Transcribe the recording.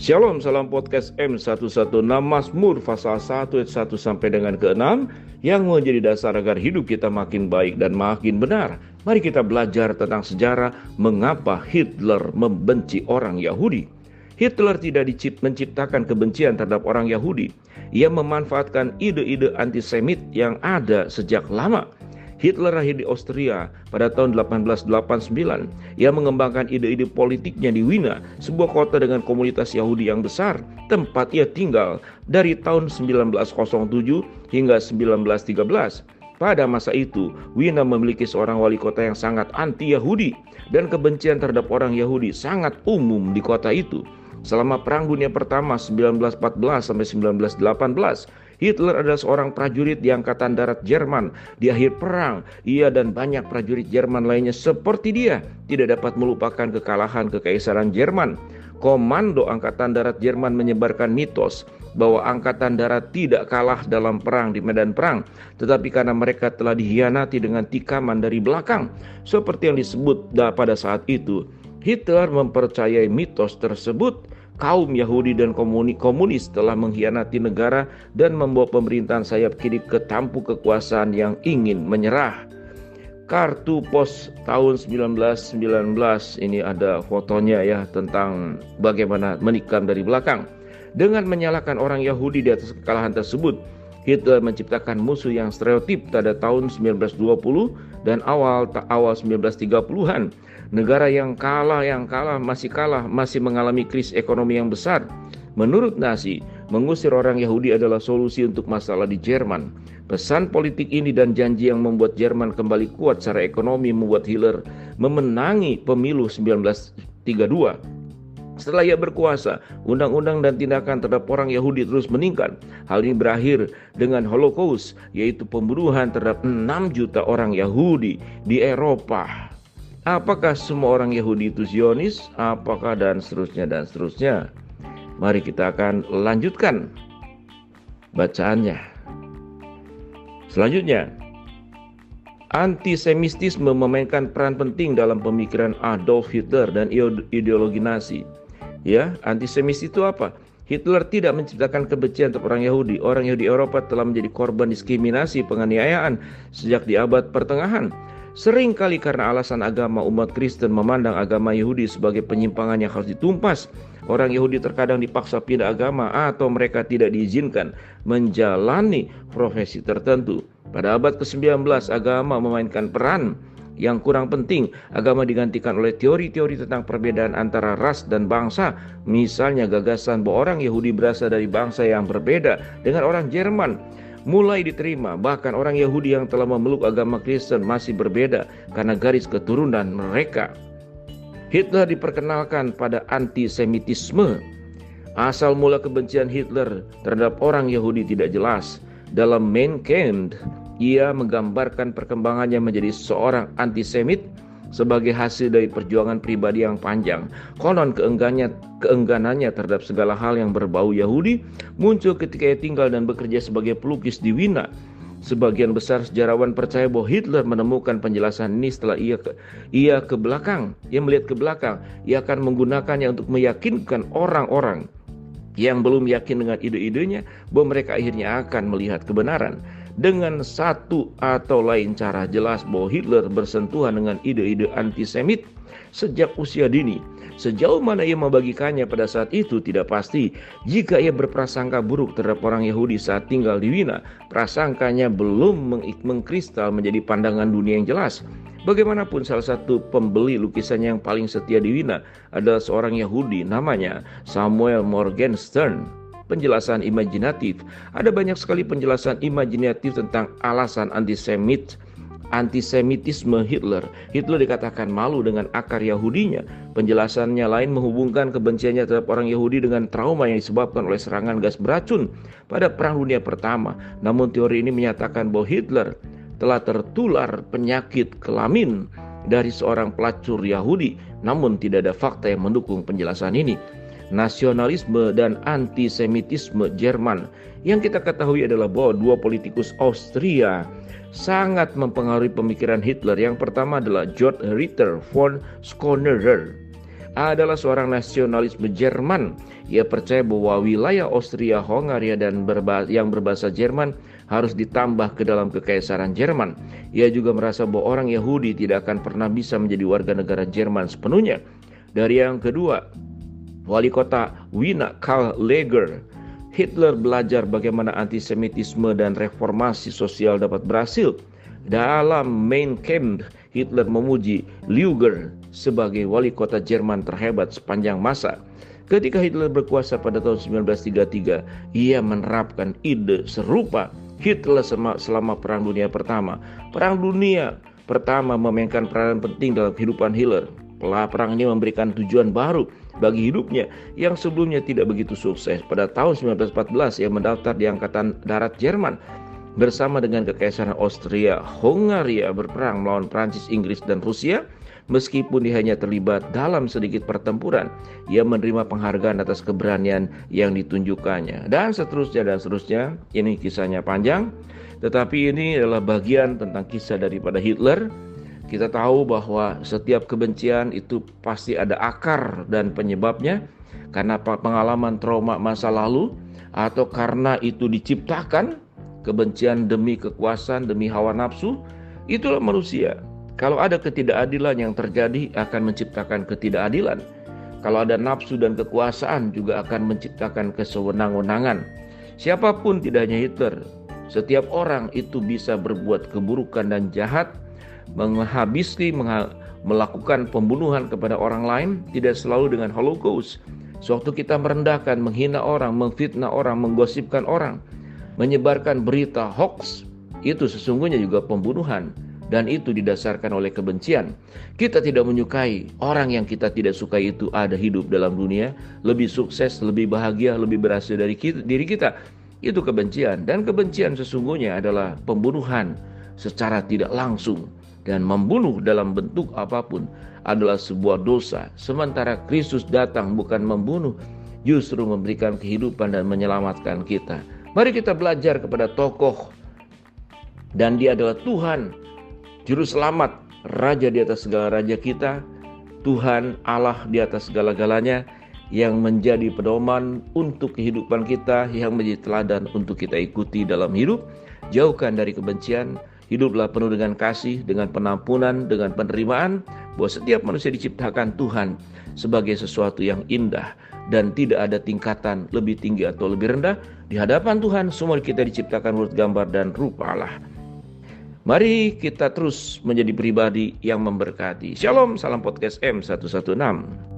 Shalom, salam podcast M11 Mazmur pasal 1 ayat 1 sampai dengan ke-6 yang menjadi dasar agar hidup kita makin baik dan makin benar. Mari kita belajar tentang sejarah mengapa Hitler membenci orang Yahudi. Hitler tidak menciptakan kebencian terhadap orang Yahudi. Ia memanfaatkan ide-ide antisemit yang ada sejak lama. Hitler lahir di Austria pada tahun 1889. Ia mengembangkan ide-ide politiknya di Wina, sebuah kota dengan komunitas Yahudi yang besar, tempat ia tinggal dari tahun 1907 hingga 1913. Pada masa itu, Wina memiliki seorang wali kota yang sangat anti-Yahudi, dan kebencian terhadap orang Yahudi sangat umum di kota itu. Selama Perang Dunia Pertama 1914 sampai 1918, Hitler adalah seorang prajurit di Angkatan Darat Jerman. Di akhir perang, ia dan banyak prajurit Jerman lainnya seperti dia tidak dapat melupakan kekalahan Kekaisaran Jerman. Komando Angkatan Darat Jerman menyebarkan mitos bahwa Angkatan Darat tidak kalah dalam perang di medan perang, tetapi karena mereka telah dikhianati dengan tikaman dari belakang, seperti yang disebut pada saat itu. Hitler mempercayai mitos tersebut. Kaum Yahudi dan komunis telah mengkhianati negara dan membawa pemerintahan sayap kiri ke tampuk kekuasaan yang ingin menyerah. Kartu pos tahun 1919 ini ada fotonya ya, tentang bagaimana menikam dari belakang. Dengan menyalahkan orang Yahudi di atas kekalahan tersebut, Hitler menciptakan musuh yang stereotip pada tahun 1920 dan awal 1930-an. Negara yang kalah, masih mengalami krisis ekonomi yang besar. Menurut Nazi, mengusir orang Yahudi adalah solusi untuk masalah di Jerman. Pesan politik ini dan janji yang membuat Jerman kembali kuat secara ekonomi membuat Hitler memenangi pemilu 1932. Setelah ia berkuasa, undang-undang dan tindakan terhadap orang Yahudi terus meningkat. Hal ini berakhir dengan Holocaust, yaitu pembunuhan terhadap 6 juta orang Yahudi di Eropa. Apakah semua orang Yahudi itu Zionis? Apakah dan seterusnya? Mari kita akan lanjutkan bacaannya. Selanjutnya, antisemitisme memainkan peran penting dalam pemikiran Adolf Hitler dan ideologi Nazi. Ya, antisemitis itu apa? Hitler tidak menciptakan kebencian terhadap orang Yahudi. Orang Yahudi Eropa telah menjadi korban diskriminasi, penganiayaan sejak di abad pertengahan. Seringkali karena alasan agama, umat Kristen memandang agama Yahudi sebagai penyimpangan yang harus ditumpas. Orang Yahudi terkadang dipaksa pindah agama atau mereka tidak diizinkan menjalani profesi tertentu. Pada abad ke-19, agama memainkan peran yang kurang penting. Agama digantikan oleh teori-teori tentang perbedaan antara ras dan bangsa. Misalnya gagasan bahwa orang Yahudi berasal dari bangsa yang berbeda dengan orang Jerman mulai diterima. Bahkan orang Yahudi yang telah memeluk agama Kristen masih berbeda karena garis keturunan mereka. Hitler diperkenalkan pada antisemitisme. Asal mula kebencian Hitler terhadap orang Yahudi tidak jelas. Dalam Mein Kampf, ia menggambarkan perkembangannya menjadi seorang antisemit sebagai hasil dari perjuangan pribadi yang panjang. Konon keengganannya terhadap segala hal yang berbau Yahudi muncul ketika ia tinggal dan bekerja sebagai pelukis di Wina. Sebagian besar sejarawan percaya bahwa Hitler menemukan penjelasan ini setelah ia melihat ke belakang. Ia akan menggunakannya untuk meyakinkan orang-orang yang belum yakin dengan ide-idenya bahwa mereka akhirnya akan melihat kebenaran. Dengan satu atau lain cara, jelas bahwa Hitler bersentuhan dengan ide-ide antisemit sejak usia dini. Sejauh mana ia membagikannya pada saat itu tidak pasti. Jika ia berprasangka buruk terhadap orang Yahudi saat tinggal di Wina, prasangkanya belum mengkristal menjadi pandangan dunia yang jelas. Bagaimanapun, salah satu pembeli lukisannya yang paling setia di Wina adalah seorang Yahudi namanya Samuel Morgenstern. Penjelasan imajinatif. Ada banyak sekali penjelasan imajinatif tentang alasan antisemitisme Hitler. Hitler dikatakan malu dengan akar Yahudinya. Penjelasannya lain menghubungkan kebenciannya terhadap orang Yahudi dengan trauma yang disebabkan oleh serangan gas beracun pada Perang Dunia Pertama. Namun teori ini menyatakan bahwa Hitler telah tertular penyakit kelamin dari seorang pelacur Yahudi. Namun tidak ada fakta yang mendukung penjelasan ini. Nasionalisme dan antisemitisme Jerman. Yang kita ketahui adalah bahwa dua politikus Austria sangat mempengaruhi pemikiran Hitler. Yang pertama adalah Georg Ritter von Schoonerer. adalah seorang nasionalisme Jerman. Ia percaya bahwa wilayah Austria-Hongaria dan yang berbahasa Jerman harus ditambah ke dalam kekaisaran Jerman. Ia juga merasa bahwa orang Yahudi tidak akan pernah bisa menjadi warga negara Jerman sepenuhnya. Dari yang kedua, wali kota Wiener Karl Lager. Hitler belajar bagaimana antisemitisme dan reformasi sosial dapat berhasil. Dalam Mein Kampf, Hitler memuji Lueger sebagai wali kota Jerman terhebat sepanjang masa. Ketika Hitler berkuasa pada tahun 1933, ia menerapkan ide serupa. Hitler selama Perang Dunia Pertama. Perang Dunia Pertama memainkan peranan penting dalam kehidupan Hitler. Perang ini memberikan tujuan baru bagi hidupnya yang sebelumnya tidak begitu sukses. Pada tahun 1914 ia mendaftar di Angkatan Darat Jerman bersama dengan Kekaisaran Austria-Hongaria berperang melawan Prancis, Inggris, dan Rusia. Meskipun dia hanya terlibat dalam sedikit pertempuran, ia menerima penghargaan atas keberanian yang ditunjukkannya. Dan seterusnya. Ini kisahnya panjang, tetapi ini adalah bagian tentang kisah daripada Hitler. Kita tahu bahwa setiap kebencian itu pasti ada akar dan penyebabnya, karena pengalaman trauma masa lalu, atau karena itu diciptakan. Kebencian demi kekuasaan, demi hawa nafsu, itulah manusia. Kalau ada ketidakadilan yang terjadi akan menciptakan ketidakadilan. Kalau ada nafsu dan kekuasaan juga akan menciptakan kesewenang-wenangan. Siapapun, tidak hanya Hitler, setiap orang itu bisa berbuat keburukan dan jahat, melakukan pembunuhan kepada orang lain, tidak selalu dengan Holocaust. Sewaktu kita merendahkan, menghina orang, memfitnah orang, menggosipkan orang, menyebarkan berita hoax, itu sesungguhnya juga pembunuhan. Dan itu didasarkan oleh kebencian. Kita tidak menyukai orang yang kita tidak sukai itu ada hidup dalam dunia, lebih sukses, lebih bahagia, lebih berhasil dari diri kita. Itu kebencian. Dan kebencian sesungguhnya adalah pembunuhan secara tidak langsung. Dan membunuh dalam bentuk apapun adalah sebuah dosa. Sementara Kristus datang bukan membunuh, justru memberikan kehidupan dan menyelamatkan kita. Mari kita belajar kepada tokoh, dan dia adalah Tuhan, Juru Selamat, Raja di atas segala raja kita, Tuhan Allah di atas segala-galanya, yang menjadi pedoman untuk kehidupan kita, yang menjadi teladan untuk kita ikuti dalam hidup. Jauhkan dari kebencian, hiduplah penuh dengan kasih, dengan penampunan, dengan penerimaan, bahwa setiap manusia diciptakan Tuhan sebagai sesuatu yang indah, dan tidak ada tingkatan lebih tinggi atau lebih rendah. Di hadapan Tuhan semua kita diciptakan menurut gambar dan rupa Allah. Mari kita terus menjadi pribadi yang memberkati. Shalom, salam podcast M116.